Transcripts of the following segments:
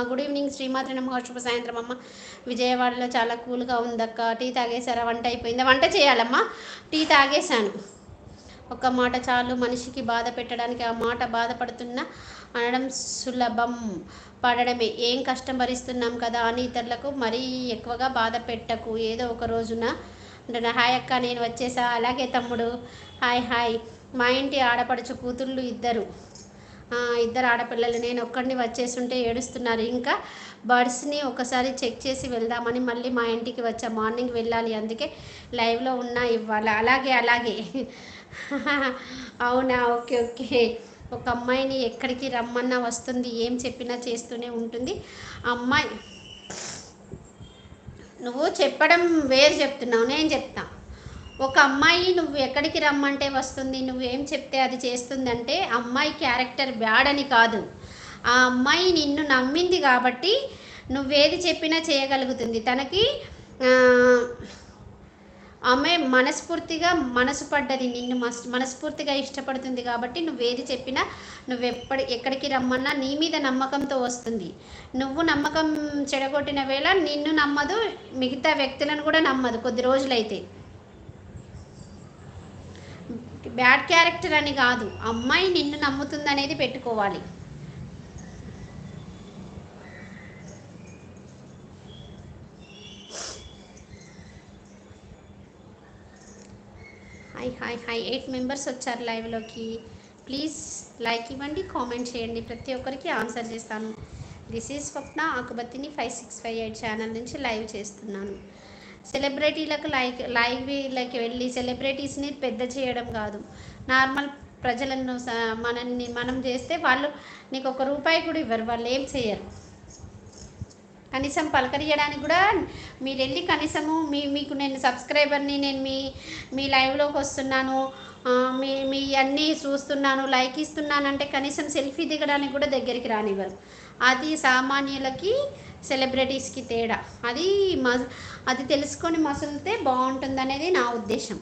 Good evening శ్రీమాత్రి నమః శుభ సాయంత్రం అమ్మ. విజయవాడలో చాలా కూల్గా ఉందక్క. టీ తాగేసారా? వంట అయిపోయిందా? వంట చేయాలమ్మా. టీ తాగేశాను. ఒక మాట చాలు మనిషికి బాధ పెట్టడానికి. ఆ మాట బాధపడుతున్న అనడం సులభం, పడడమే ఏం కష్టం భరిస్తున్నాం కదా అని ఇతరులకు మరీ ఎక్కువగా బాధ పెట్టకు. ఏదో ఒక రోజున అంటున్నా. హాయ్ అక్క, నేను వచ్చేసా. అలాగే తమ్ముడు. Hi hi. మా ఇంటి ఆడపడుచు కూతుళ్ళు ఇద్దరు ఆడపిల్లలు. నేను ఒక్కడిని వచ్చేస్తుంటే ఏడుస్తున్నారు. ఇంకా బర్డ్స్ని ఒకసారి చెక్ చేసి వెళ్దామని మళ్ళీ మా ఇంటికి వచ్చా. మార్నింగ్ వెళ్ళాలి, అందుకే లైవ్లో ఉన్నా ఇవ్వాలి. అలాగే అలాగే. అవునా, ఓకే ఓకే. ఒక అమ్మాయిని ఎక్కడికి రమ్మన్నా వస్తుంది, ఏం చెప్పినా చేస్తూనే ఉంటుంది అమ్మాయి. నువ్వు చెప్పడం వేరు చెప్తున్నావు, నేను చెప్తా. ఒక అమ్మాయి నువ్వు ఎక్కడికి రమ్మంటే వస్తుంది, నువ్వేం చెప్తే అది చేస్తుందంటే అమ్మాయి క్యారెక్టర్ బ్యాడ్ అని కాదు. ఆ అమ్మాయి నిన్ను నమ్మింది కాబట్టి నువ్వేది చెప్పినా చేయగలుగుతుంది. తనకి ఆమె మనస్ఫూర్తిగా మనసు పడ్డది, నిన్ను మనస్ఫూర్తిగా ఇష్టపడుతుంది కాబట్టి నువ్వేది చెప్పినా, ఎక్కడికి రమ్మన్నా నీ మీద నమ్మకంతో వస్తుంది. నువ్వు నమ్మకం చెడగొట్టిన వేళ నిన్ను నమ్మదు, మిగతా వ్యక్తులను కూడా నమ్మదు కొద్ది రోజులైతే. బ్యాడ్ క్యారెక్టర్ అని కాదు, అమ్మాయి నిన్ను నమ్ముతుంది అనేది పెట్టుకోవాలి. Hi hi hi. 8 మెంబర్స్ వచ్చారు లైవ్లోకి. ప్లీజ్ లైక్ ఇవ్వండి, కామెంట్ చేయండి. ప్రతి ఒక్కరికి ఆన్సర్ చేస్తాను. This is Swapna Akubattini 5658 channel నుంచి లైవ్ చేస్తున్నాను. సెలబ్రిటీలకు లైవ్లోకి వెళ్ళి సెలబ్రిటీస్ని పెద్ద చేయడం కాదు, నార్మల్ ప్రజలను మనం చేస్తే వాళ్ళు నీకు ₹1 కూడా ఇవ్వరు, వాళ్ళు ఏం చేయరు. కనీసం పలకరియడానికి కూడా మీరు వెళ్ళి కనీసము మీకు నేను సబ్స్క్రైబర్ని, నేను మీ లైవ్లోకి వస్తున్నాను, మీ అన్నీ చూస్తున్నాను, లైక్ ఇస్తున్నానంటే కనీసం సెల్ఫీ దిగడానికి కూడా దగ్గరికి రానివ్వరు. అది సామాన్యులకి సెలబ్రిటీస్కి తేడా. అది తెలుసుకొని మసులితే బాగుంటుందనేది నా ఉద్దేశం.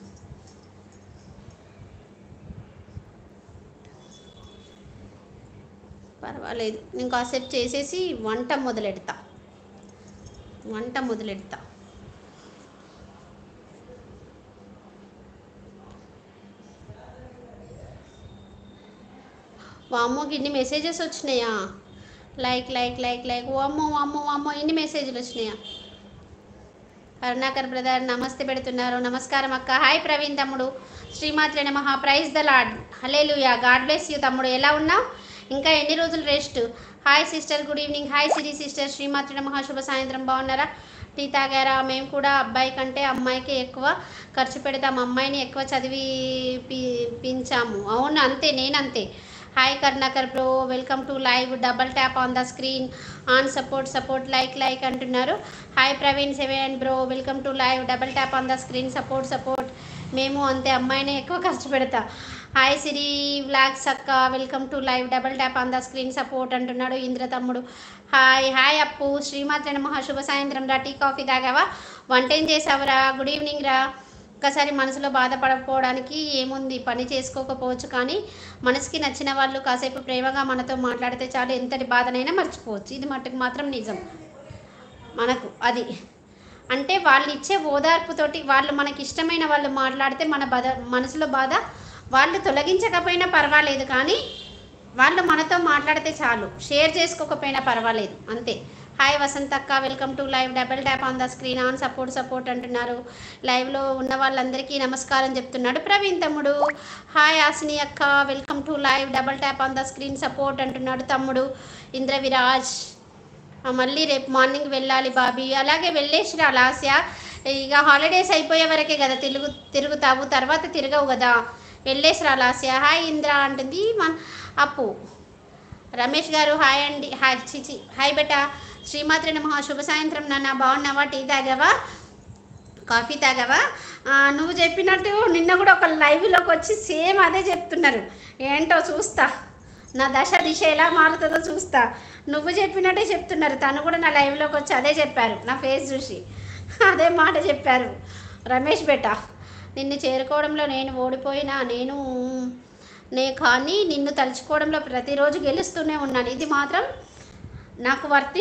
పర్వాలేదు, నేను కాసేపు చేసేసి వంట మొదలెడతా. వామ్మోకి ఇన్ని మెసేజెస్ వచ్చినాయా? Like like like like. వామ్మో ఇన్ని మెసేజ్లు వచ్చినాయా? కరుణాకర్ బ్రదర్ నమస్తే పెడుతున్నారు. నమస్కారం అక్క. హాయ్ ప్రవీణ్ తమ్ముడు. శ్రీమాత్రే నమః. Praise the lord. Hallelujah. God bless you తమ్ముడు. ఎలా ఉన్నావు? ఇంకా ఎన్ని రోజులు rest? Hi sister, good evening. Hi Siri sister. శ్రీమాత్రే నమః. శుభ సాయంత్రం. బాగున్నారా? టీ తాగారా? మేము కూడా అబ్బాయి కంటే అమ్మాయికి ఎక్కువ ఖర్చు పెడతాం, అమ్మాయిని ఎక్కువ చదివిపించాము. అవును, అంతే, నేనంతే. Hi Karunakar bro, welcome to live. Double tap on the screen on support like అంటున్నారు. Hi Praveen 7 bro, welcome to live. Double tap on the screen support. మేము అంతే, అమ్మాయిని ఎక్కువ ఖర్చు పెడతా. హాయ్ సిరి వ్లాగ్స్ అక్క, welcome to live. Double tap on the screen support అంటున్నాడు ఇంద్ర తమ్ముడు. హాయ్ అప్పు. శ్రీమాత్రే నమః. శుభ సాయంత్రం రా. టీ కాఫీ తాగావా? వంట ఏం చేసావురా? గుడ్ ఈవినింగ్ రా. ఒక్కసారి మనసులో బాధపడకపోవడానికి ఏముంది, పని చేసుకోకపోవచ్చు, కానీ మనసుకి నచ్చిన వాళ్ళు కాసేపు ప్రేమగా మనతో మాట్లాడితే చాలు, ఎంతటి బాధనైనా మర్చిపోవచ్చు. ఇది మట్టుకు మాత్రం నిజం. మనకు అది అంటే వాళ్ళు ఇచ్చే ఓదార్పుతోటి, వాళ్ళు మనకి ఇష్టమైన వాళ్ళు మాట్లాడితే మన మనసులో బాధ వాళ్ళు తొలగించకపోయినా పర్వాలేదు, కానీ వాళ్ళు మనతో మాట్లాడితే చాలు. షేర్ చేసుకోకపోయినా పర్వాలేదు, అంతే. హాయ్ వసంత్ అక్క, welcome to live. Double tap on the screen on support అంటున్నారు. లైవ్లో ఉన్న వాళ్ళందరికీ నమస్కారం చెప్తున్నాడు ప్రవీణ్ తమ్ముడు. హాయ్ ఆసిని అక్క, welcome to live. Double tap on the screen support అంటున్నాడు తమ్ముడు ఇంద్ర విరాజ్. మళ్ళీ రేపు మార్నింగ్ వెళ్ళాలి బాబీ. అలాగే వెళ్ళేసిరా లాస్య. ఇక హాలిడేస్ అయిపోయే వరకే కదా తిరుగుతావు, తర్వాత తిరగవు కదా. వెళ్ళేసిరా లాస్య. హాయ్ ఇంద్ర అంటుంది అప్పు. రమేష్ గారు హాయ్ అండి. Hi beta. శ్రీమాత్రే నమః. శుభ సాయంత్రం నాన్న. బాగున్నావా? టీ తాగావా? కాఫీ తాగావా? నువ్వు చెప్పినట్టు నిన్న కూడా ఒక లైవ్లోకి వచ్చి సేమ్ అదే చెప్తున్నారు. ఏంటో చూస్తా, నా దిశ ఎలా మారుతుందో చూస్తా. నువ్వు చెప్పినట్టే చెప్తున్నారు. తను కూడా నా లైవ్లోకి వచ్చి అదే చెప్పారు, నా ఫేస్ చూసి అదే మాట చెప్పారు. రమేష్ బెటా, నిన్ను చేరుకోవడంలో నేను ఓడిపోయినా కానీ నిన్ను తలుచుకోవడంలో ప్రతిరోజు గెలుస్తూనే ఉన్నాను. ఇది మాత్రం నాకు వర్తిస్తుంది.